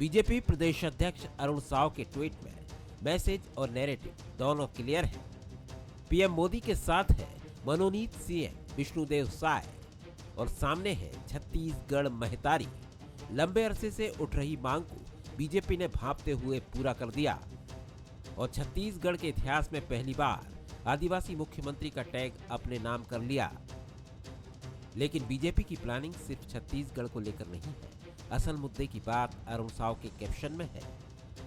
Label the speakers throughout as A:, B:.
A: BJP प्रदेश अध्यक्ष अरुण साव के tweet में मैसेज और नैरेटिव दोनों क्लियर है। पीएम मोदी के साथ है मनोनीत सीएम विष्णुदेव साय और सामने है छत्तीसगढ़ महतारी। लंबे अरसे से उठ रही मांग को बीजेपी ने भांपते हुए पूरा कर दिया और छत्तीसगढ़ के इतिहास में पहली बार आदिवासी मुख्यमंत्री का टैग अपने नाम कर लिया। लेकिन बीजेपी की प्लानिंग सिर्फ छत्तीसगढ़ को लेकर नहीं है। असल मुद्दे की बात अरुण साव के कैप्शन में है।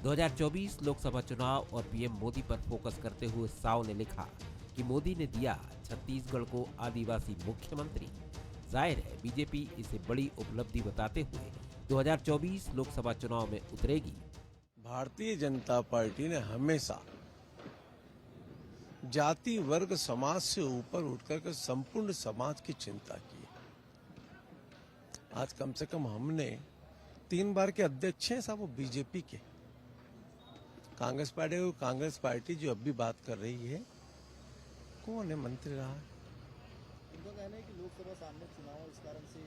A: 2024 लोकसभा चुनाव और पीएम मोदी पर फोकस करते हुए साव ने लिखा कि मोदी ने दिया छत्तीसगढ़ को आदिवासी मुख्यमंत्री। जाहिर है बीजेपी इसे बड़ी उपलब्धि बताते हुए 2024 लोकसभा चुनाव में उतरेगी।
B: भारतीय जनता पार्टी ने हमेशा जाति वर्ग समाज से ऊपर उठकर के संपूर्ण समाज की चिंता की। आज कम से कम हमने 3 बार के अध्यक्ष हैं साहब, वो बीजेपी के। कांग्रेस पार्टी जो अब भी बात कर रही है, कौन है मंत्री रहा है?
C: उनका कहना है कि लोकसभा सामने चुनाव, इस कारण से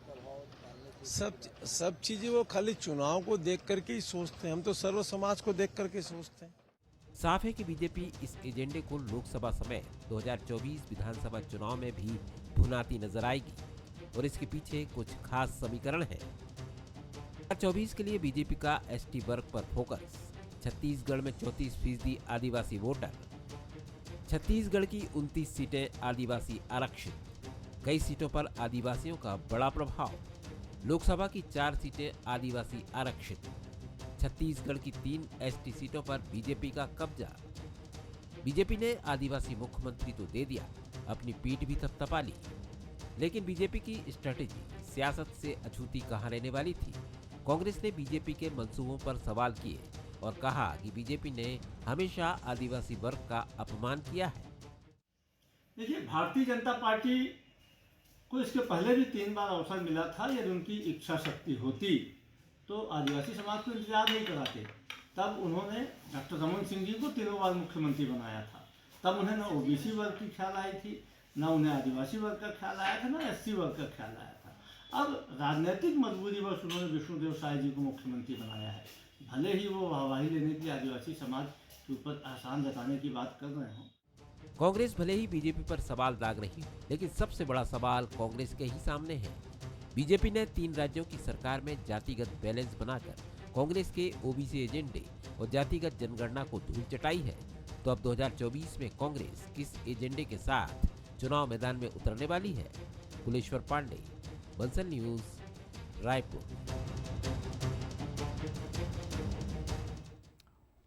C: प्रभाव डालने
B: सब चीजें वो खाली चुनाव को देख करके ही सोचते हैं। हम तो सर्व समाज को देख करके सोचते हैं।
A: साफ है कि बीजेपी इस एजेंडे को लोकसभा समेत 2024 विधानसभा चुनाव में भी भुनाती नजर आएगी और इसके पीछे कुछ खास समीकरण है। 2024 के लिए बीजेपी का एसटी वर्ग पर फोकस। छत्तीसगढ़ में 34% आदिवासी वोटर, छत्तीसगढ़ की 29 सीटें आदिवासी आरक्षित, कई सीटों पर आदिवासियों का बड़ा प्रभाव। लोकसभा की 4 सीटें आदिवासी आरक्षित, छत्तीसगढ़ की 3 एसटी सीटों पर बीजेपी का कब्जा। बीजेपी ने आदिवासी मुख्यमंत्री तो दे दिया, अपनी पीठ भी थपथपा ली। लेकिन बीजेपी की स्ट्रेटेजी सियासत से अछूती कहां रहने वाली थी। कांग्रेस ने बीजेपी के मंसूबों पर सवाल किए और कहा कि बीजेपी ने हमेशा आदिवासी वर्ग का अपमान किया है।
D: देखिए, भारतीय जनता पार्टी को इसके पहले भी 3 बार अवसर मिला था। यदि उनकी इच्छा शक्ति होती तो आदिवासी समाज को इंतजार नहीं कराते। तब उन्होंने डॉक्टर रमन सिंह जी को 3 बार मुख्यमंत्री बनाया था। तब उन्हें न ओबीसी वर्ग की ख्याल आई थी, न उन्हें आदिवासी वर्ग का ख्याल आया था, न एससी वर्ग का ख्याल आया था। अब राजनीतिक मजबूरी बस उन्होंने विष्णुदेव साय जी को मुख्यमंत्री बनाया है। भले ही वो वाहवाही लेने की आदिवासी समाज के ऊपर एहसान जताने की बात कर रहे हों।
A: कांग्रेस भले ही बीजेपी पर सवाल दाग रही, लेकिन सबसे बड़ा सवाल कांग्रेस के ही सामने है। बीजेपी ने 3 राज्यों की सरकार में जातिगत बैलेंस बनाकर कांग्रेस के ओबीसी एजेंडे और जातिगत जनगणना को धूल चटाई है। तो अब 2024 में कांग्रेस किस एजेंडे के साथ चुनाव मैदान में उतरने वाली है? कुलेश्वर पांडे, बंसल न्यूज, रायपुर।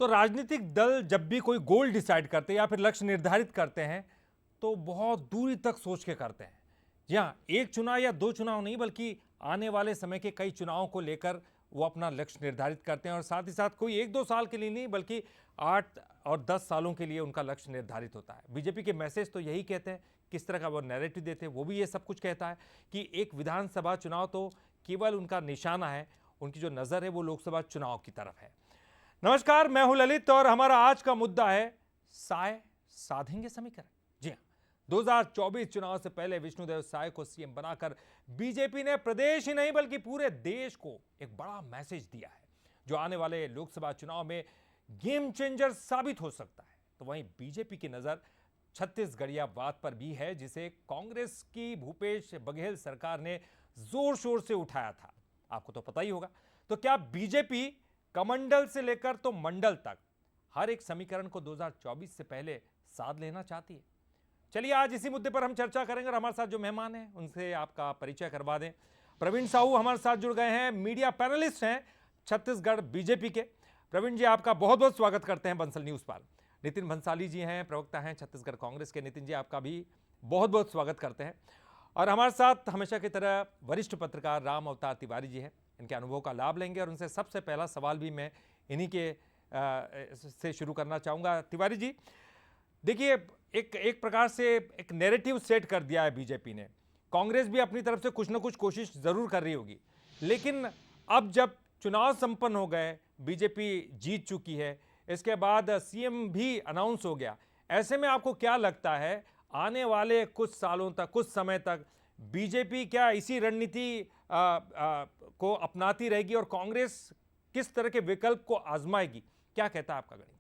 E: तो राजनीतिक दल जब भी कोई गोल डिसाइड करते हैं या फिर लक्ष्य निर्धारित करते हैं तो बहुत दूरी तक सोच के करते हैं। जी हाँ, 1 चुनाव या 2 चुनाव नहीं, बल्कि आने वाले समय के कई चुनावों को लेकर वो अपना लक्ष्य निर्धारित करते हैं और साथ ही साथ कोई 1-2 साल के लिए नहीं, बल्कि 8 और 10 सालों के लिए उनका लक्ष्य निर्धारित होता है। बीजेपी के मैसेज तो यही कहते हैं, किस तरह का वो नैरेटिव देते हैं वो भी ये सब कुछ कहता है कि एक विधानसभा चुनाव तो केवल उनका निशाना है, उनकी जो नज़र है वो लोकसभा चुनाव की तरफ है। नमस्कार, मैं हूं ललित और हमारा आज का मुद्दा है साय साधेंगे समीकरण। जी हाँ, 2024 चुनाव से पहले विष्णुदेव साय को सीएम बनाकर बीजेपी ने प्रदेश ही नहीं बल्कि पूरे देश को एक बड़ा मैसेज दिया है जो आने वाले लोकसभा चुनाव में गेम चेंजर साबित हो सकता है। तो वहीं बीजेपी की नजर छत्तीसगढ़ियावाद पर भी है, जिसे कांग्रेस की भूपेश बघेल सरकार ने जोर शोर से उठाया था, आपको तो पता ही होगा। तो क्या बीजेपी कमंडल से लेकर तो मंडल तक हर एक समीकरण को 2024 से पहले साध लेना चाहती है? चलिए आज इसी मुद्दे पर हम चर्चा करेंगे और हमारे साथ जो मेहमान हैं उनसे आपका परिचय करवा दें। प्रवीण साहू हमारे साथ जुड़ गए हैं, मीडिया पैनलिस्ट हैं छत्तीसगढ़ बीजेपी के। प्रवीण जी, आपका बहुत बहुत स्वागत करते हैं बंसल न्यूज पर। नितिन भंसाली जी हैं, प्रवक्ता हैं छत्तीसगढ़ कांग्रेस के। नितिन जी, आपका भी बहुत बहुत स्वागत करते हैं। और हमारे साथ हमेशा की तरह वरिष्ठ पत्रकार राम अवतार तिवारी जी हैं। इनके अनुभव का लाभ लेंगे और उनसे सबसे पहला सवाल भी मैं इन्हीं के से शुरू करना चाहूँगा। तिवारी जी, देखिए, एक प्रकार से एक नैरेटिव सेट कर दिया है बीजेपी ने। कांग्रेस भी अपनी तरफ से कुछ ना कुछ कोशिश ज़रूर कर रही होगी, लेकिन अब जब चुनाव संपन्न हो गए, बीजेपी जीत चुकी है, इसके बाद सीएम भी अनाउंस हो गया, ऐसे में आपको क्या लगता है आने वाले कुछ सालों तक, कुछ समय तक बीजेपी क्या इसी रणनीति को अपनाती रहेगी और कांग्रेस किस तरह के विकल्प को आजमाएगी, क्या कहता है आपका गणित?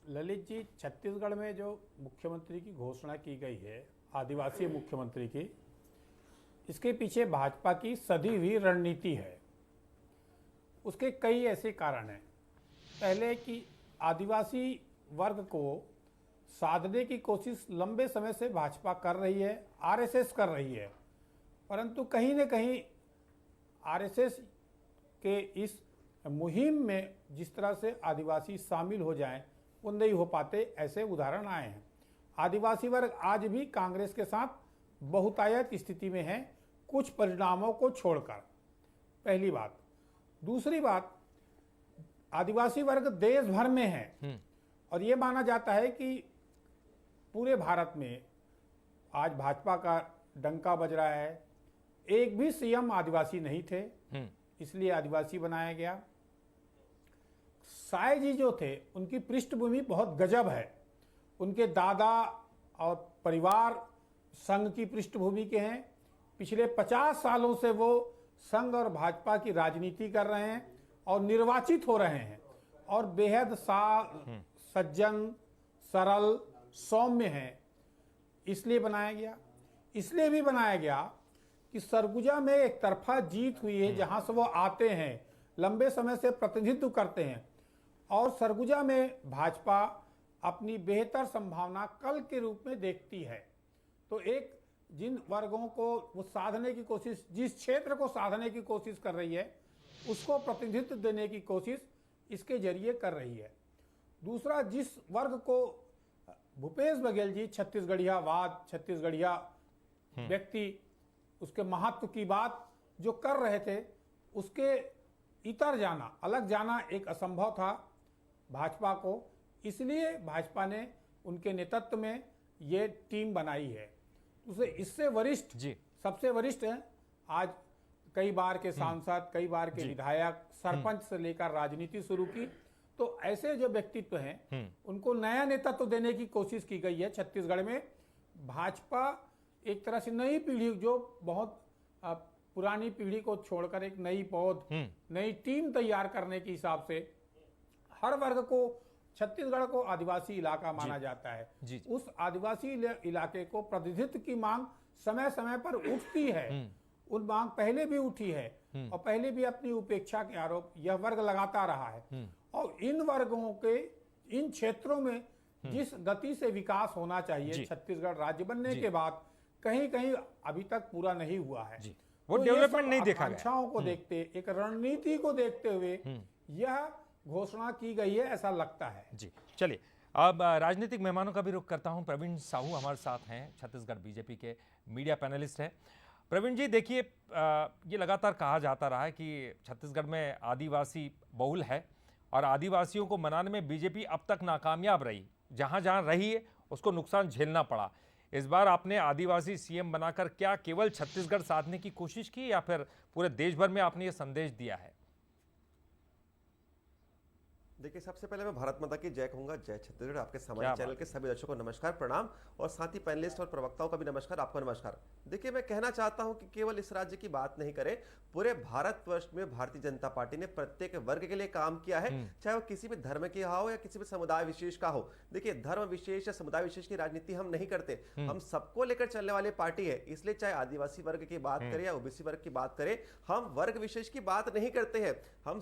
F: ललित जी, छत्तीसगढ़ में जो मुख्यमंत्री की घोषणा की गई है, आदिवासी मुख्यमंत्री की, इसके पीछे भाजपा की सधी हुई रणनीति है। उसके कई ऐसे कारण हैं। पहले कि आदिवासी वर्ग को साधने की कोशिश लंबे समय से भाजपा कर रही है, आरएसएस कर रही है, परंतु कहीं न कहीं आरएसएस के इस मुहिम में जिस तरह से आदिवासी शामिल हो जाएं, वो नहीं हो पाते, ऐसे उदाहरण आए हैं। आदिवासी वर्ग आज भी कांग्रेस के साथ बहुतायत स्थिति में है, कुछ परिणामों को छोड़कर। पहली बात। दूसरी बात, आदिवासी वर्ग देश भर में है और ये माना जाता है कि पूरे भारत में आज भाजपा का डंका बज रहा है। एक भी सीएम आदिवासी नहीं थे, इसलिए आदिवासी बनाया गया। साय जी जो थे, उनकी पृष्ठभूमि बहुत गजब है। उनके दादा और परिवार संघ की पृष्ठभूमि के हैं। पिछले 50 सालों से वो संघ और भाजपा की राजनीति कर रहे हैं और निर्वाचित हो रहे हैं और बेहद सज्जन, सरल, सौम्य हैं। इसलिए बनाया गया। इसलिए भी बनाया गया कि सरगुजा में एक तरफा जीत हुई है, जहां से वो आते हैं, लंबे समय से प्रतिनिधित्व करते हैं और सरगुजा में भाजपा अपनी बेहतर संभावना कल के रूप में देखती है। तो एक जिन वर्गों को वो साधने की कोशिश, जिस क्षेत्र को साधने की कोशिश कर रही है, उसको प्रतिनिधित्व देने की कोशिश इसके जरिए कर रही है। दूसरा, जिस वर्ग को भूपेश बघेल जी छत्तीसगढ़ियावाद, छत्तीसगढ़िया व्यक्ति, उसके महत्व की बात जो कर रहे थे, उसके इतर जाना, अलग जाना एक असंभव था भाजपा को। इसलिए भाजपा ने उनके नेतृत्व में ये टीम बनाई है। उसे इससे वरिष्ठ, सबसे वरिष्ठ हैं आज, कई बार के सांसद, कई बार के विधायक, सरपंच से लेकर राजनीति शुरू की। तो ऐसे जो व्यक्तित्व हैं, उनको नया नेतृत्व देने की कोशिश की गई है छत्तीसगढ़ में। भाजपा एक तरह से नई पीढ़ी, जो बहुत पुरानी पीढ़ी को छोड़कर एक नई पौध, नई टीम तैयार करने के हिसाब से, हर वर्ग को, छत्तीसगढ़ को आदिवासी इलाका माना जाता है। उस आदिवासी इलाके को प्रतिनिधित्व की मांग समय समय पर उठती है। उन मांग पहले भी उठी है और पहले भी अपनी उपेक्षा के आरोप यह वर्ग लगाता रहा है। और इन वर्गों के, इन क्षेत्रों में जिस गति से विकास होना चाहिए छत्तीसगढ़ राज्य बनने के बाद, कहीं कहीं अभी तक पूरा नहीं हुआ है।
E: वो डेवलपमेंट नहीं देखा गया।
F: आकांक्षाओं को देखते, एक रणनीति को देखते हुए यह घोषणा की गई है, ऐसा लगता है।
E: जी, चलिए अब राजनीतिक मेहमानों का भी रुख करता हूं। प्रवीण साहू हमारे साथ हैं, छत्तीसगढ़ बीजेपी के मीडिया पैनलिस्ट हैं। प्रवीण जी, देखिए, ये लगातार कहा जाता रहा है कि छत्तीसगढ़ में आदिवासी बहुल है और आदिवासियों को मनाने में बीजेपी अब तक नाकामयाब रही। जहां जहां रही है उसको नुकसान झेलना पड़ा। इस बार आपने आदिवासी सीएम बनाकर क्या केवल छत्तीसगढ़ साधने की कोशिश की या फिर पूरे देश भर में आपने ये संदेश दिया है?
G: देखिए, सबसे पहले मैं भारत माता की जय कहूंगा। जय छत्तीसगढ़। आपके सामाजिक चैनल के सभी दर्शकों को नमस्कार, प्रणाम, और साथ ही पैनलिस्ट और प्रवक्ताओं का भी नमस्कार, आपको नमस्कार। देखिए, मैं कहना चाहता हूं कि केवल इस राज्य की बात नहीं करें, पूरे भारतवर्ष में भारतीय जनता पार्टी ने प्रत्येक वर्ग के लिए काम किया है, चाहे वो किसी भी धर्म की हो या किसी भी समुदाय विशेष का हो। देखिए, धर्म विशेष या समुदाय विशेष की राजनीति हम नहीं करते, हम सबको लेकर चलने वाली पार्टी है। इसलिए चाहे आदिवासी वर्ग की बात करें या ओबीसी वर्ग की बात करें, हम वर्ग विशेष की बात नहीं करते हैं, हम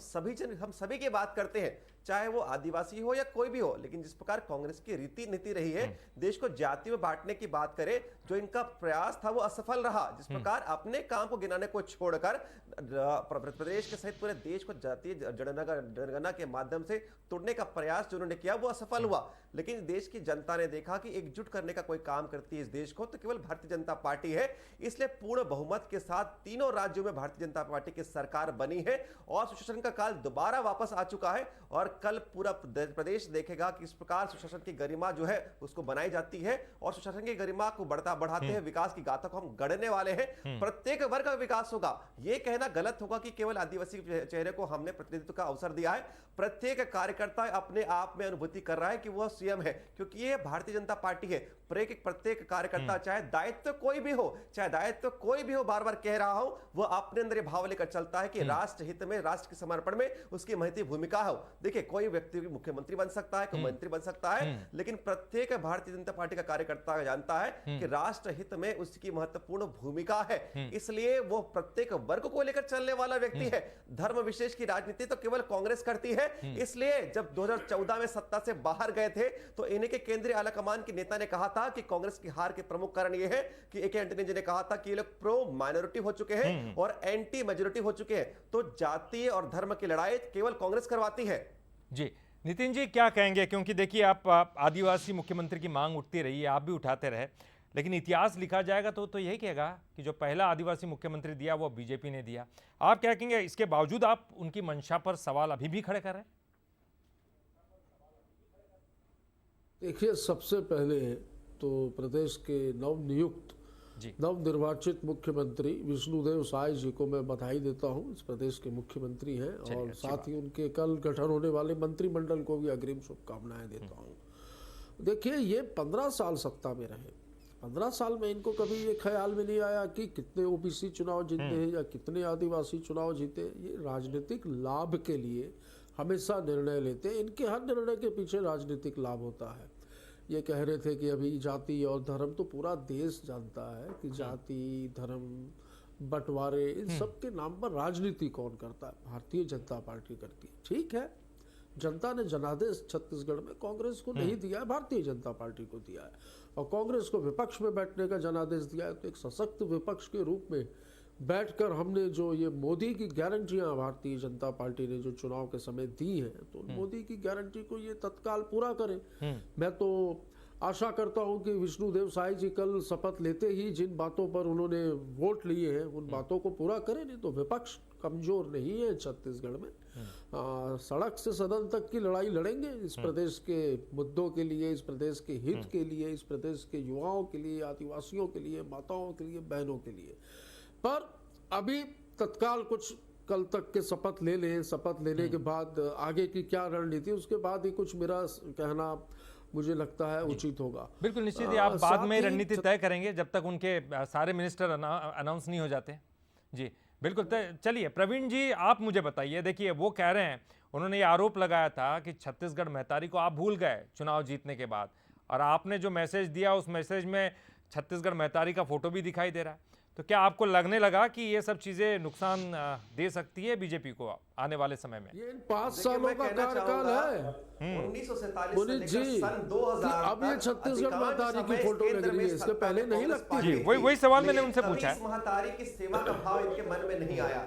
G: सभी की बात करते हैं, चाहे वो आदिवासी हो या कोई भी हो। लेकिन जिस प्रकार कांग्रेस की रीति नीति रही है, देश को जातियों में बांटने की बात करें, जो इनका प्रयास था वो असफल रहा। जिस प्रकार अपने काम को गिनाने को छोड़कर प्रदेश के सहित पूरे देश को जातीय जनगणना के माध्यम से तोड़ने का प्रयास जो उन्होंने किया वो असफल हुआ। लेकिन देश की जनता ने देखा कि एकजुट करने का कोई काम करती है इस देश को तो केवल भारतीय जनता पार्टी है। इसलिए पूर्ण बहुमत के साथ तीनों राज्यों में भारतीय जनता पार्टी की सरकार बनी है और सुशासन का काल दोबारा वापस आ चुका है। और कल पूरा प्रदेश देखेगा कि इस प्रकार सुशासन की गरिमा जो है उसको बनाई जाती है और सुशासन की गरिमा को बढ़ाते हैं, विकास की गाथा को हम गढ़ने वाले हैं। प्रत्येक वर्ग का विकास होगा। ये कहना गलत होगा कि केवल आदिवासी चेहरे को हमने प्रतिनिधित्व का अवसर दिया है। प्रत्येक कार्यकर्ता अपने आप में अनुभूति कर रहा है कि वह सीएम है, क्योंकि ये भारतीय जनता पार्टी है। प्रत्येक कार्यकर्ता चाहे दायित्व कोई भी हो, बार-बार कह रहा हूं, वह अपने अंदर ये भाव लेकर चलता है कि राष्ट्र हित में, राष्ट्र के समर्पण में उसकी महती भूमिका हो। देखिए, कोई व्यक्ति मुख्यमंत्री बन सकता है, कोई मंत्री बन सकता है, लेकिन प्रत्येक भारतीय जनता पार्टी का कार्यकर्ता जानता है कि राष्ट्र हित में उसकी महत्वपूर्ण भूमिका है। इसलिए वो प्रत्येक वर्ग को लेकर चलने वाला व्यक्ति है। धर्म विशेष की राजनीति तो केवल कांग्रेस करती है। इसलिए जब 2014 में सत्ता से बाहर गए थे तो इन्हीं के केंद्रीय आलाकमान के नेता ने कहा था कि कांग्रेस की हार के प्रमुख कारण यह है कि ए.के. एंटनी जी ने कहा था कि ये लोग प्रो माइनॉरिटी हो चुके हैं और एंटी मेजॉरिटी हो चुके हैं। तो जातीय और धर्म की लड़ाई केवल कांग्रेस करवाती है।
E: जी नितिन जी, क्या कहेंगे? क्योंकि देखिए, आप आदिवासी मुख्यमंत्री की मांग उठती रही है, आप भी उठाते रहे, लेकिन इतिहास लिखा जाएगा तो यही कहेगा कि जो पहला आदिवासी मुख्यमंत्री दिया वो बीजेपी ने दिया। आप क्या कहेंगे? इसके बावजूद आप उनकी मंशा पर सवाल अभी भी खड़े कर रहे हैं?
H: देखिए, सबसे पहले तो प्रदेश के नवनिर्वाचित मुख्यमंत्री विष्णुदेव साय जी को मैं बधाई देता हूं। इस प्रदेश के मुख्यमंत्री हैं और साथ ही उनके कल गठन होने वाले मंत्रिमंडल को भी अग्रिम शुभकामनाएं देता हूं। देखिए, ये 15 साल सत्ता में रहे। 15 साल में इनको कभी ये ख्याल में नहीं आया कि कितने ओबीसी चुनाव जीते हैं या कितने आदिवासी चुनाव जीते। ये राजनीतिक लाभ के लिए हमेशा निर्णय लेते हैं। इनके हर निर्णय के पीछे राजनीतिक लाभ होता है। ये कह रहे थे कि अभी जाति और धर्म, तो पूरा देश जानता है कि जाति, धर्म, बंटवारे, इन सब के नाम पर राजनीति कौन करता है? भारतीय जनता पार्टी करती है। ठीक है, जनता ने जनादेश छत्तीसगढ़ में कांग्रेस को नहीं दिया है, भारतीय जनता पार्टी को दिया है। और कांग्रेस को विपक्ष में बैठने का जनादेश दिया है। तो एक सशक्त विपक्ष के रूप में बैठकर हमने जो ये मोदी की गारंटियां भारतीय जनता पार्टी ने जो चुनाव के समय दी हैं, तो मोदी की गारंटी को ये तत्काल पूरा करें। मैं तो आशा करता हूं कि विष्णुदेव साय जी कल शपथ लेते ही जिन बातों पर उन्होंने वोट लिए हैं उन बातों को पूरा करें। नहीं तो विपक्ष कमजोर नहीं है छत्तीसगढ़ में। सड़क से सदन तक की लड़ाई लड़ेंगे इस प्रदेश के मुद्दों के लिए, इस प्रदेश के हित के लिए, इस प्रदेश के युवाओं के लिए, आदिवासियों के लिए, माताओं के लिए, बहनों के लिए। पर अभी तत्काल कुछ कल तक के शपथ ले लें। शपथ लेने के बाद आगे की क्या रणनीति, उसके बाद ही कुछ मेरा कहना मुझे लगता है उचित होगा।
E: बिल्कुल निश्चित ही, आप बाद में रणनीति तय करेंगे जब तक उनके सारे मिनिस्टर अनाउंस नहीं हो जाते। जी बिल्कुल। चलिए प्रवीण जी, आप मुझे बताइए। देखिए, वो कह रहे हैं, उन्होंने ये आरोप लगाया था कि छत्तीसगढ़ महतारी को आप भूल गए चुनाव जीतने के बाद, और आपने जो मैसेज दिया उस मैसेज में छत्तीसगढ़ महतारी का फोटो भी दिखाई दे रहा है। तो क्या आपको लगने लगा कि ये सब चीजें नुकसान दे सकती है बीजेपी को आने वाले समय में?
H: ये 5 सालों का कार्यकाल है
G: 1947 से लेकर सन 2000
H: अब ये छत्तीसगढ़ महतारी की फोटो लग रही है, इसके पहले नहीं लगती
E: थी। वही सवाल मैंने उनसे पूछा है।
G: महतारी की सेवा का भाव इनके मन में नहीं आया।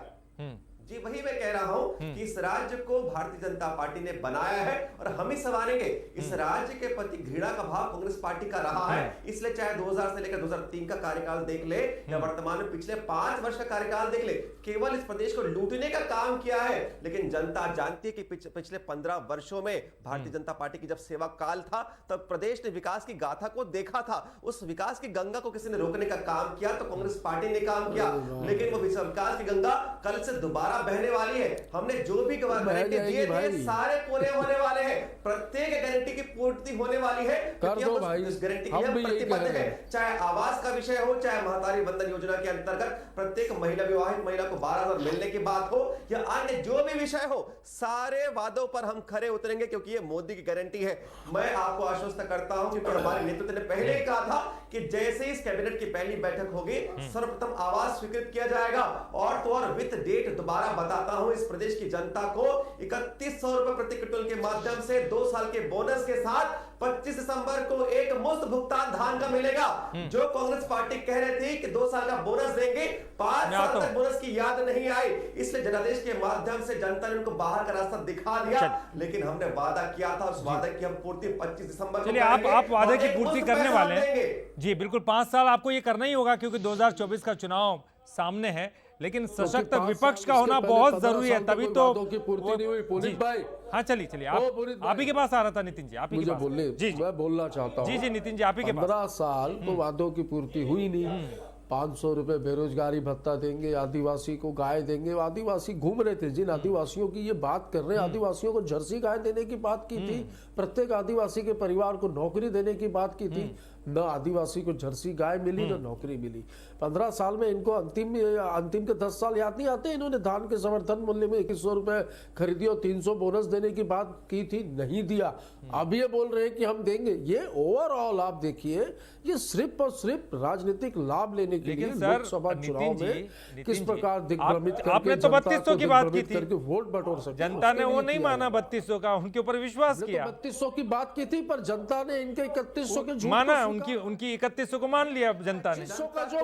G: जी वही मैं कह रहा हूं कि इस राज्य को भारतीय जनता पार्टी ने बनाया है और हम ही संभालेंगे। इस राज्य के प्रति घृणा का भाव कांग्रेस पार्टी का रहा है। इसलिए चाहे 2000 से लेकर 2003 का कार्यकाल देख ले या वर्तमान में पिछले 5 वर्ष का कार्यकाल देख ले, केवल इस प्रदेश को लूटने का काम किया है। लेकिन जनता जानती है कि पिछले 15 वर्षों में भारतीय जनता पार्टी की जब सेवा काल था तब प्रदेश ने विकास की गाथा को देखा था। उस विकास की गंगा को किसी ने रोकने का काम किया तो कांग्रेस पार्टी ने काम किया। लेकिन वो विकास की गंगा कल से दोबारा बहने वाली है। हमने जो भी गारंटी दिए थे सारे पूरे होने वाले हैं। प्रत्येक गारंटी की पूर्ति होने वाली है क्योंकि हम इस गारंटी के लिए प्रतिबद्ध हैं। चाहे आवास का विषय हो, चाहे महतारी वंदन योजना के अंतर्गत प्रत्येक विवाहित महिला को 12,000 मिलने की बात हो या अन्य जो भी विषय हो, सारे वादों पर हम खरे उतरेंगे क्योंकि ये मोदी की गारंटी है। मैं आपको आश्वस्त करता हूं क्योंकि हमारे नेतृत्व ने पहले ही कहा था कि जैसे ही इस कैबिनेट की पहली बैठक होगी सर्वप्रथम आवास स्वीकृत किया जाएगा। और तो और वित्त डेट दोबारा बताता हूं इस प्रदेश की जनता को 3100 रुपए प्रति क्विंटल के माध्यम से 2 साल के बोनस के साथ 25 दिसंबर को एक मुफ्त भुगतान धान का मिलेगा। जो कांग्रेस पार्टी कह रही थी कि 2 साल का बोनस देंगे, 5 साल तक बोनस की याद नहीं आई। इसलिए जनादेश के माध्यम से जनता ने उनको बाहर का रास्ता दिखा दिया। लेकिन हमने वादा किया था, उस वादे की हम पूर्ति 25 दिसंबर को
E: करेंगे। आप वादे की पूर्ति करने वाले हैं। जी बिल्कुल, 5 साल आपको ये करना ही होगा क्योंकि 2024 का चुनाव सामने है। लेकिन
H: क्योंकि
E: सशक्त
H: 5
E: विपक्ष
H: साल
E: का
H: इसके
E: होना
H: पहले
E: बहुत
H: 15
E: जरूरी है,
H: साल तो
E: तभी
H: कोई
E: तो
H: वादों की पूर्ति नहीं हुई। पुनीत
E: जी।
H: भाई,
E: हाँ चलिए
H: ओ पुनीत भाई,
E: आप ही के पास आ रहा था नितिन जी, आप ही के
H: मुझे
E: पास।
H: बोलने,
E: जी जी
H: मैं बोलना चाहता हूँ।
E: जी जी नितिन जी, आप ही के पास।
H: 15 साल तो वादों की पूर्ति हुई नहीं। 500 रुपए बेरोजगारी भत्ता देंगे, आदिवासी को गाय देंगे। आदिवासी घूम रहे थे, जिन आदिवासियों की ये बात कर रहे हैं, आदिवासियों को जर्सी गाय देने की बात की थी, प्रत्येक आदिवासी के परिवार को नौकरी देने की बात की थी। न आदिवासी को जर्सी गाय मिली, न नौकरी मिली। 15 साल में इनको अंतिम के 10 साल याद नहीं आते। इन्होंने धान के समर्थन मूल्य में 2100 रुपए खरीदी और 300 बोनस देने की बात की थी, नहीं दिया। अब ये बोल रहे हैं कि हम देंगे। ये ओवरऑल आप देखिए, ये सिर्फ और सिर्फ राजनीतिक लाभ लेने के लिए लोकसभा चुनाव में किस प्रकार दिग्भ्रमित करके
E: आपने तो 3200 की बात की थी,
H: करके वोट बटोर सकते।
E: जनता ने वो नहीं माना 3200 का, उनके ऊपर विश्वास किया।
H: 3200 की बात की थी, पर जनता ने इनके 3100 के झूठ
E: माना,
H: को
E: उनकी 3100 को मान लिया जनता ने।
H: 2500 का जो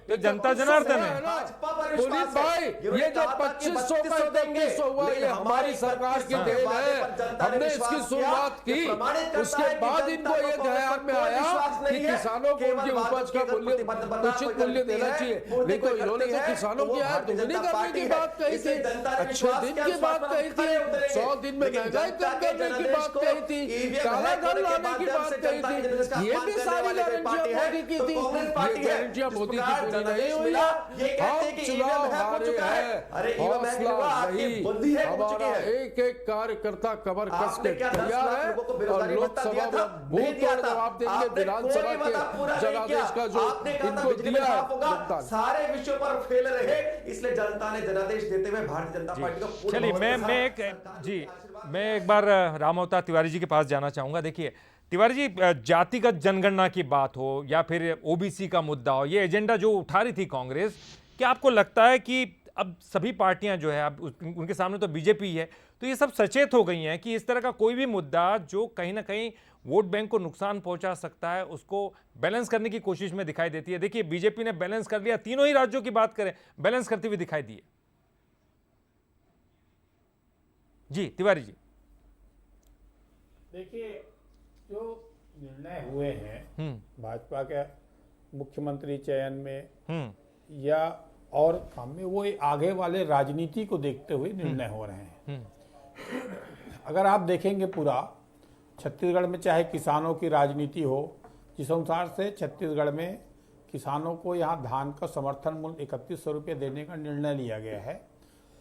E: तो जनता जनार्दन है।
H: पुनीत भाई, ये जो 2500 का 3100 हुआ, ये हमारी सरकार की देन है। हमने इसकी शुरुआत की, उसके बाद इनको ये ध्यान में आया कि किसानों को उनकी उपज का मूल्य, उचित मूल्य देना चाहिए। नहीं तो इन्होंने तो किसानों की आय दुगनी करने की बात कही थी, अच्छे दिन की बात कही थी, 100 दिन में महंगाई कम करने की बात कही थी, काला धन लाने की बात कही थी। ये भी सारी गारंटियां मोदी की थी। ये गारंटियां मोदी की पूरी नहीं हुई। हम चुनाव हारे हैं, हौसला नहीं। हमारा एक एक कार्यकर्ता कमर कस के तैयार है और लोकसभा में मुंह तोड़ जवाब देंगे। विधानसभा के जनादेश का जो इनको दिया है जनता ने,
G: सारे विषयों पर फेल रहे, इसलिए जनता ने जनादेश देते हुए भारतीय जनता पार्टी का
E: चलिए मैं एक बार रामअवतार तिवारी जी के पास जाना चाहूंगा। देखिए तिवारी जी, जातिगत जनगणना की बात हो या फिर ओबीसी का मुद्दा हो, ये एजेंडा जो उठा रही थी कांग्रेस, क्या आपको लगता है कि अब सभी पार्टियां जो है, अब उनके सामने तो बीजेपी है, तो ये सब सचेत हो गई हैं कि इस तरह का कोई भी मुद्दा जो कहीं ना कहीं वोट बैंक को नुकसान पहुंचा सकता है, उसको बैलेंस करने की कोशिश में दिखाई देती है? देखिए बीजेपी ने बैलेंस कर लिया, तीनों ही राज्यों की बात करें, बैलेंस करती हुई दिखाई दी है। जी तिवारी जी,
F: देखिए जो निर्णय हुए हैं भाजपा के मुख्यमंत्री चयन में या और काम में, वो आगे वाले राजनीति को देखते हुए निर्णय हो रहे हैं। अगर आप देखेंगे पूरा छत्तीसगढ़ में, चाहे किसानों की राजनीति हो, जिस अनुसार से छत्तीसगढ़ में किसानों को यहाँ धान का समर्थन मूल्य 3100 रुपये देने का निर्णय लिया गया है,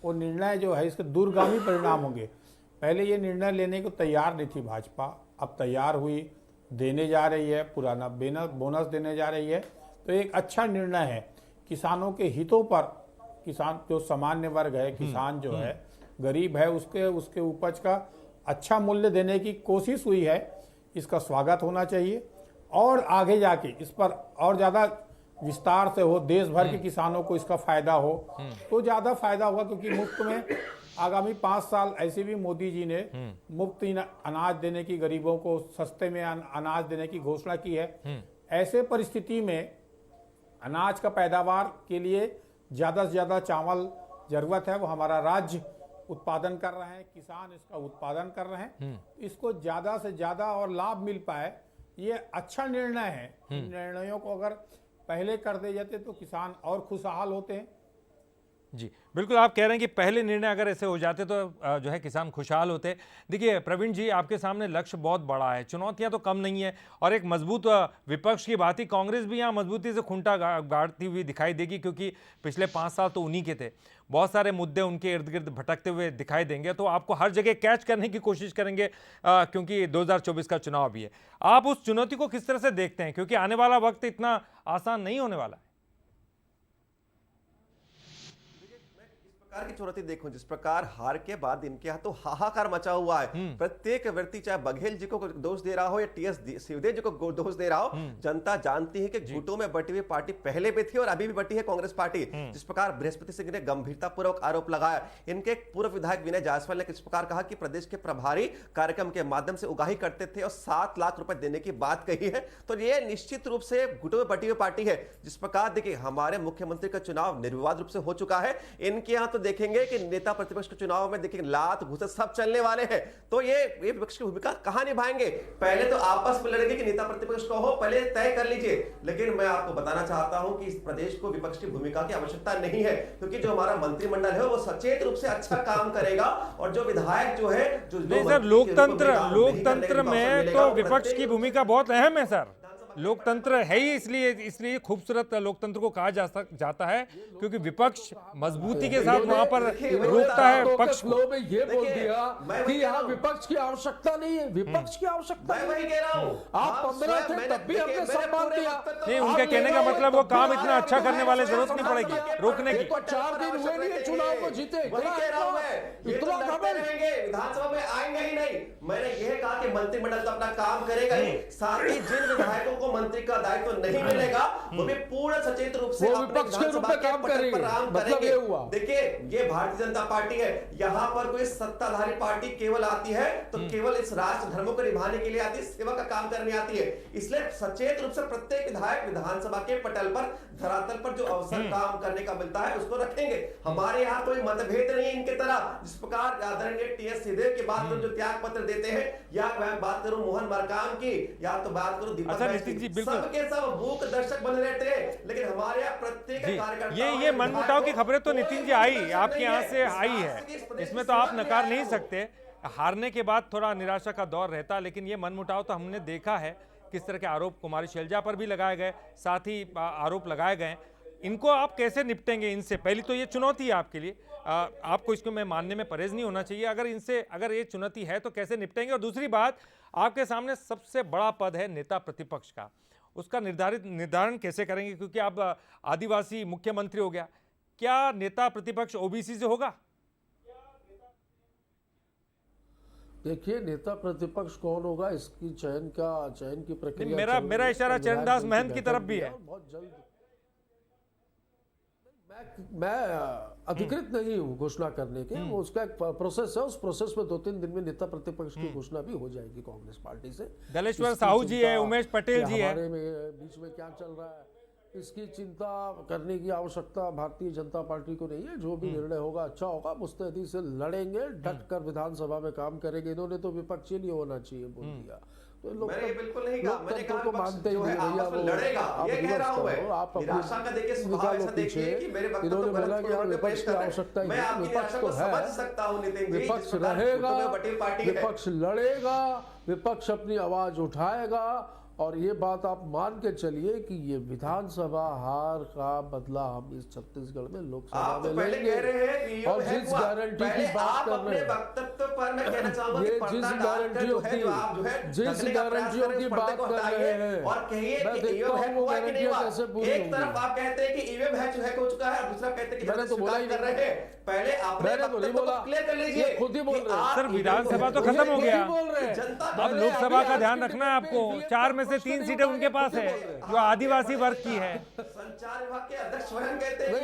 F: वो निर्णय जो है इसके दूरगामी परिणाम होंगे। पहले ये निर्णय लेने को तैयार नहीं थी भाजपा, अब तैयार हुई, देने जा रही है, पुराना बोनस देने जा रही है, तो एक अच्छा निर्णय है। किसानों के हितों पर, किसान जो सामान्य वर्ग है, किसान जो है, गरीब है, उसके उपज का अच्छा मूल्य देने की कोशिश हुई है, इसका स्वागत होना चाहिए। और आगे जाके इस पर और ज़्यादा विस्तार से हो, देश भर के किसानों को इसका फायदा हो तो ज़्यादा फायदा होगा, क्योंकि मुफ्त में आगामी 5 साल ऐसे भी मोदी जी ने मुफ्त अनाज देने की, गरीबों को सस्ते में अनाज देने की घोषणा की है। ऐसे परिस्थिति में अनाज का पैदावार के लिए ज़्यादा से ज़्यादा चावल जरूरत है, वो हमारा राज्य उत्पादन कर रहे हैं, किसान इसका उत्पादन कर रहे हैं, इसको ज़्यादा से ज़्यादा और लाभ मिल पाए, ये अच्छा निर्णय है। इन निर्णयों को अगर पहले कर दे जाते तो किसान और खुशहाल होते हैं।
E: जी बिल्कुल, आप कह रहे हैं कि पहले निर्णय अगर ऐसे हो जाते तो जो है किसान खुशहाल होते। देखिए प्रवीण जी, आपके सामने लक्ष्य बहुत बड़ा है, चुनौतियां तो कम नहीं है, और एक मजबूत विपक्ष की बात ही, कांग्रेस भी यहाँ मजबूती से खूंटा गाड़ती हुई दिखाई देगी, क्योंकि पिछले 5 साल तो उन्हीं के थे। बहुत सारे मुद्दे उनके इर्द गिर्द भटकते हुए दिखाई देंगे, तो आपको हर जगह कैच करने की कोशिश करेंगे, क्योंकि 2024 का चुनाव भी है। आप उस चुनौती को किस तरह से देखते हैं, क्योंकि आने वाला वक्त इतना आसान नहीं होने वाला है?
G: प्रकार की चुनौती देखो, जिस प्रकार हार के बाद इनके यहाँ तो हाहाकार मचा हुआ है। प्रत्येक व्यक्ति, चाहे बघेल जी को दोष दे रहा हो या टीएस सिंहदेव जी को दोष दे रहा हो, जनता जानती है कि गुटों में बटी हुई पार्टी पहले भी थी और अभी भी बटी है कांग्रेस पार्टी। जिस प्रकार बृहस्पति सिंह ने गंभीरतापूर्वक आरोप लगाया, इनके पूर्व विधायक विनय जायसवाल ने किस प्रकार कहा कि प्रदेश के प्रभारी कार्यक्रम के माध्यम से उगाही करते थे और 7 लाख रुपए देने की बात कही है, तो ये निश्चित रूप से गुटों में बटी हुई पार्टी है। जिस प्रकार देखिए, हमारे मुख्यमंत्री का चुनाव निर्विवाद रूप से हो चुका है, इनके यहाँ तो देखेंगे कि नेता प्रतिपक्ष के चुनाव में देखिए लात घुसे सब चलने वाले हैं, तो ये विपक्ष की भूमिका कहां निभाएंगे? पहले तो आपस में लड़ेंगे कि नेता प्रतिपक्ष को हो, पहले तय कर लीजिए। लेकिन मैं आपको बताना चाहता हूं कि इस प्रदेश को विपक्ष की भूमिका की आवश्यकता नहीं है, क्योंकि जो हमारा मंत्रिमंडल है वो सचेत रूप से अच्छा काम करेगा, और जो विधायक जो है जो
E: नहीं सर, लोकतंत्र में तो विपक्ष की भूमिका बहुत अहम है सर। लोकतंत्र है ही इसलिए खूबसूरत लोकतंत्र को कहा जाता है, क्योंकि विपक्ष मजबूती के साथ वहां पर रोकता है पक्ष को।
H: फ्लो में ये बोल दिया कि यहाँ विपक्ष की आवश्यकता नहीं है। विपक्ष की आवश्यकता
G: मैं वही कह रहा हूं,
H: आप 15 थे तब भी हमने सम्मान दिया।
E: नहीं, उनके कहने का मतलब वो काम इतना अच्छा करने वाले जरूरत नहीं पड़ेगी रोकने की।
H: 4 दिन हुए नहीं चुनाव को जीते,
G: वही कह रहा हूं मैं, ये तो लड़ते रहेंगे, विधानसभा में आएंगे ही नहीं। मैंने यह कहा कि मंत्रिमंडल तो अपना काम करेगा ही, साथ ही जिन विधायकों को मंत्री का दायित्व तो नहीं मिलेगा वो भी पूर्ण सचेत रूप से
H: विपक्ष के रूप में काम करेंगे। मतलब ये हुआ,
G: देखिए ये भारतीय जनता पार्टी है, यहाँ पर कोई सत्ताधारी पार्टी केवल आती है तो केवल इस राष्ट्र धर्मों को निभाने के लिए आती है, सेवा का काम करने आती है। इसलिए सचेत रूप से प्रत्येक विधायक विधानसभा के पटल पर, धरातल पर जो अवसर काम करने का मिलता है उसको रखेंगे। हमारे यहाँ कोई मतभेद नहीं है इनके तरह, जिस प्रकार आदरणीय टी.एस. सिंहदेव की बात करूं जो त्याग पत्र देते हैं, या मैं बात करूं मोहन मरकाम की, या तो बात करूं दीपक सबके सब मूक दर्शक बने रहते हैं, लेकिन हमारे यहाँ प्रत्येक कार्यकर्ता
E: ये मनमुटाव की खबरें तो नितिन जी आई, आपके यहाँ से आई है, इसमें तो आप नकार नहीं सकते। हारने के बाद थोड़ा निराशा का दौर रहता, लेकिन ये मनमुटाव तो हमने देखा है किस तरह के आरोप कुमारी शैलजा पर भी लगाए गए, साथ ही आरोप लगाए गए। इनको आप कैसे निपटेंगे? इनसे पहली तो ये चुनौती है आपके लिए, आपको इसको मैं मानने में परहेज नहीं होना चाहिए। अगर ये चुनौती है तो कैसे निपटेंगे? और दूसरी बात, आपके सामने सबसे बड़ा पद है नेता प्रतिपक्ष का, उसका निर्धारण कैसे करेंगे? क्योंकि आप आदिवासी मुख्यमंत्री हो गया, क्या नेता प्रतिपक्ष ओबीसी से होगा?
H: देखिए नेता प्रतिपक्ष कौन होगा इसकी चयन की प्रक्रिया,
E: मेरा इशारा चरणदास महंत की तरफ भी है।
H: बहुत जल्द मैं अधिकृत नहीं हूँ घोषणा करने के, वो उसका एक प्रोसेस है, उस प्रोसेस में 2-3 दिन में नेता प्रतिपक्ष की घोषणा भी हो जाएगी कांग्रेस पार्टी से।
E: दलेश्वर साहू जी है, उमेश पटेल जी है,
H: हमारे बीच में क्या चल रहा है इसकी चिंता करने की आवश्यकता भारतीय जनता पार्टी को नहीं है। जो भी निर्णय होगा अच्छा होगा, मुस्तैदी से लड़ेंगे, डट कर विधानसभा में काम करेंगे। इन्होंने तो विपक्षी नहीं होना चाहिए बोल दिया, तो लोग
G: बिल्कुल नहीं कहा, मैंने कहा
H: को मानते ही नहीं भैया, वो
G: लड़ेगा, ये कह रहा हूं मैं।
H: आप
G: निराशा का देखिए स्वभाव ऐसा देखिए कि मेरे वक्त
H: इन्होंने बोला कि यार विपक्ष की आवश्यकता
G: मैं आपकी निराशा को समझ सकता हूं नितिन जी,
H: विपक्ष रहेगा, विपक्ष लड़ेगा, विपक्ष अपनी आवाज उठाएगा, और ये बात आप मान के चलिए कि ये विधानसभा हार का बदला हम इस छत्तीसगढ़ में लोकसभा में लेंगे। और जिस गारंटी की बात कर रहे हैं, ये जिस गारंटियों की बात कर रहे हैं,
G: और कहिए
H: मैं देखता हूँ वो गारंटियां कैसे पूरी होंगी।
G: एक तरफ आप कहते हैं कि ईवीएम हैक हो चुका है, दूसरा कहते हैं कि
H: मैंने तो बोला ही
G: कर रहे हैं। पहले आपने क्लियर कर लीजिए,
H: खुद ही बोल रहे हैं
E: सर। विधानसभा तो खत्म हो गया, अब लोकसभा का ध्यान रखना है आपको। 4 में से 3 सीटें उनके पास है जो आदिवासी वर्ग की है।
G: संचार विभाग के अध्यक्ष स्वयं कहते हैं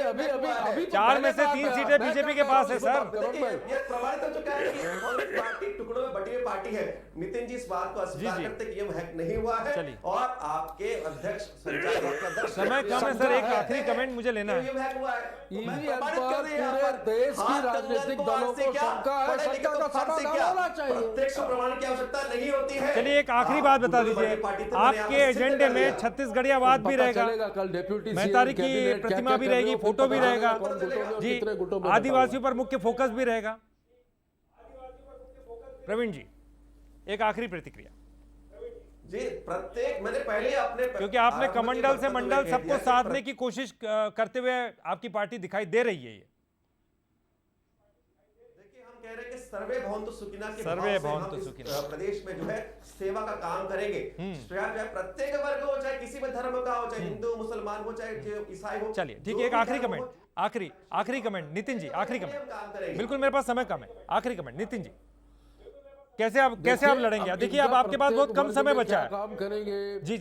H: अभी
E: 4 में से 3 सीटें बीजेपी के पास है सर।
G: ये प्रमाणित हो चुका है कि कांग्रेस पार्टी टुकड़ों में बटी हुई पार्टी है। नितिन जी इस बात को अस्वीकार करते कि ये हैक नहीं हुआ है, और आपके अध्यक्ष संचार विभाग के अध्यक्ष
E: समय कम है सर, एक आखिरी कमेंट मुझे लेना है।
G: ये हैक हुआ है,
H: ईवीएम पर पूरे देश की राजनीतिक दलों को शंका है, शंका का समाधान होना चाहिए।
G: प्रत्यक्ष प्रमाण की आवश्यकता नहीं होती है।
E: चलिए एक आखिरी बात बता दीजिए, आपके एजेंडे में छत्तीसगढ़ियावाद भी रहेगा,
H: कल डेप्यूटी
E: मेहतारी की प्रतिमा भी रहेगी, फोटो भी रहेगा जी, आदिवासियों पर मुख्य फोकस भी रहेगा। प्रवीण जी एक आखिरी प्रतिक्रिया
G: जी। प्रत्येक मैंने पहले अपने,
E: क्योंकि आपने कमंडल से मंडल सबको साधने की कोशिश करते हुए आपकी पार्टी दिखाई दे रही है। ये
G: देखिए हम कह रहे हैं कि सर्वे भवन्तु सुखिनः के
E: सर्वे
G: भाव से
E: भवन्तु
G: हम
E: सुखिनः
G: इस प्रदेश में जो है सेवा का काम करेंगे। चाहे प्रत्येक वर्ग हो, चाहे किसी भी धर्म का हो, चाहे हिंदू मुसलमान हो, चाहे ईसाई हो।
E: चलिए ठीक है, एक आखिरी कमेंट, आखिरी कमेंट नितिन जी, आखिरी कमेंट। बिल्कुल मेरे पास समय कम है, आखिरी कमेंट नितिन जी, कैसे आप लड़ेंगे? देखिए अब आपके पास बहुत कम समय बचा है,
H: काम करेंगे।
E: जी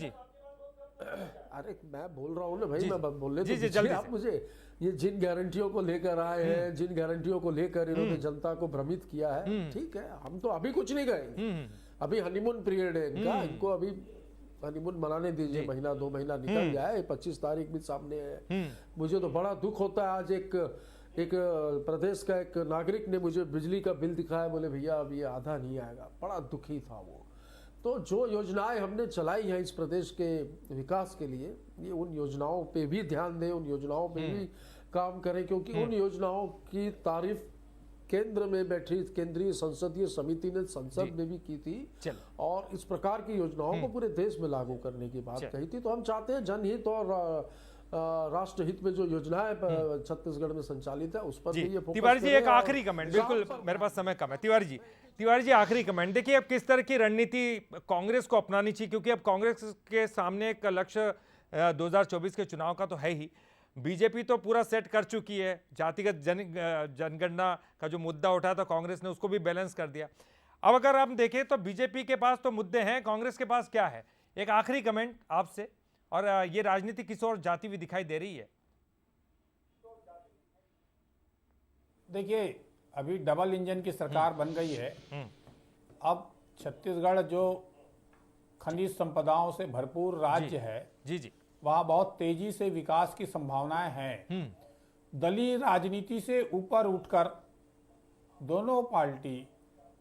H: अरे मैं बोल रहा हूँ ना भाई, मैं बोलने
E: जी जल्दी
H: आप मुझे। ये जिन गारंटियों को लेकर आए हैं, जिन गारंटियों को लेकर इन्होंने जनता को भ्रमित किया है, ठीक है, हम तो अभी कुछ नहीं करेंगे, अभी हनीमून पीरियड है इनका, इनको अभी हनीमून मनाने दीजिए, महीना 2 महीना निकल गया है, 25 तारीख भी सामने है। मुझे तो बड़ा दुख होता है, आज एक प्रदेश का एक नागरिक ने मुझे बिजली का बिल दिखाया, बोले भैया अब ये आधा नहीं आएगा। बड़ा दुखी था वो। तो जो योजनाएं हमने चलाई हैं इस प्रदेश के विकास के लिए, ये उन योजनाओं पे भी ध्यान दें, उन योजनाओं पे भी काम करें, क्योंकि उन योजनाओं की तारीफ केंद्र में बैठी केंद्रीय संसदीय समिति ने संसद में भी की थी और इस प्रकार की योजनाओं को पूरे देश में लागू करने की बात कही थी। तो हम चाहते हैं जनहित और राष्ट्रहित में जो योजनाएं छत्तीसगढ़ में संचालित है उस पर भी ये फोकस
E: तिवारी जी,
H: करें।
E: एक आखिरी कमेंट, बिल्कुल मेरे पास समय कम है। तिवारी जी आखिरी कमेंट। देखिए अब किस तरह की रणनीति कांग्रेस को अपनानी चाहिए, क्योंकि अब कांग्रेस के सामने एक लक्ष्य 2024 के चुनाव का तो है ही। बीजेपी तो पूरा सेट कर चुकी है, जातिगत जनगणना का जो मुद्दा उठा था कांग्रेस ने उसको भी बैलेंस कर दिया। अब अगर हम देखें तो बीजेपी के पास तो मुद्दे हैं, कांग्रेस के पास क्या है? एक आखिरी कमेंट आपसे। और ये राजनीति किस और जाती हुई दिखाई दे रही है?
F: देखिए अभी डबल इंजन की सरकार बन गई है। अब छत्तीसगढ़ जो खनिज संपदाओं से भरपूर राज्य है,
E: जी
F: वहाँ बहुत तेजी से विकास की संभावनाएं हैं। दलीय राजनीति से ऊपर उठकर दोनों पार्टी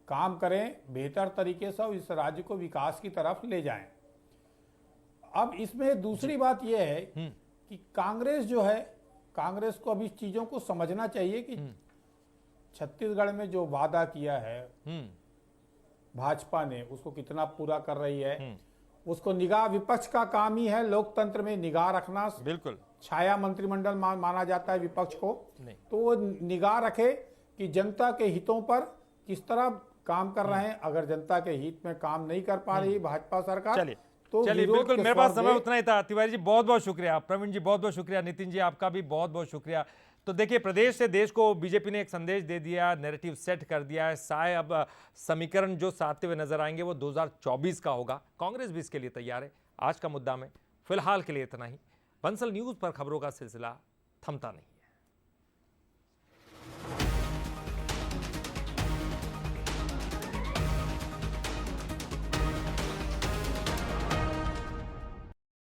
F: काम करें, बेहतर तरीके से इस राज्य को विकास की तरफ ले जाएं। अब इसमें दूसरी बात यह है कि कांग्रेस जो है, कांग्रेस को अभी चीजों को समझना चाहिए कि छत्तीसगढ़ में जो वादा किया है भाजपा ने, उसको कितना पूरा कर रही है। उसको निगाह, विपक्ष का काम ही है लोकतंत्र में निगाह रखना।
E: बिल्कुल
F: छाया मंत्रिमंडल माना जाता है विपक्ष को, तो वो निगाह रखे कि जनता के हितों पर किस तरह काम कर रहे हैं। अगर जनता के हित में काम नहीं कर पा रही भाजपा सरकार,
E: चलिए बिल्कुल, मेरे पास समय उतना ही था। तिवारी जी बहुत बहुत शुक्रिया, प्रवीण जी बहुत बहुत शुक्रिया, नितिन जी आपका भी बहुत बहुत शुक्रिया। तो देखिए प्रदेश से देश को बीजेपी ने एक संदेश दे दिया, नैरेटिव सेट कर दिया है। अब समीकरण जो साधते हुए नजर आएंगे वो 2024 का होगा। कांग्रेस भी इसके लिए तैयार है। आज का मुद्दा में फिलहाल के लिए इतना ही। बंसल न्यूज पर खबरों का सिलसिला थमता नहीं।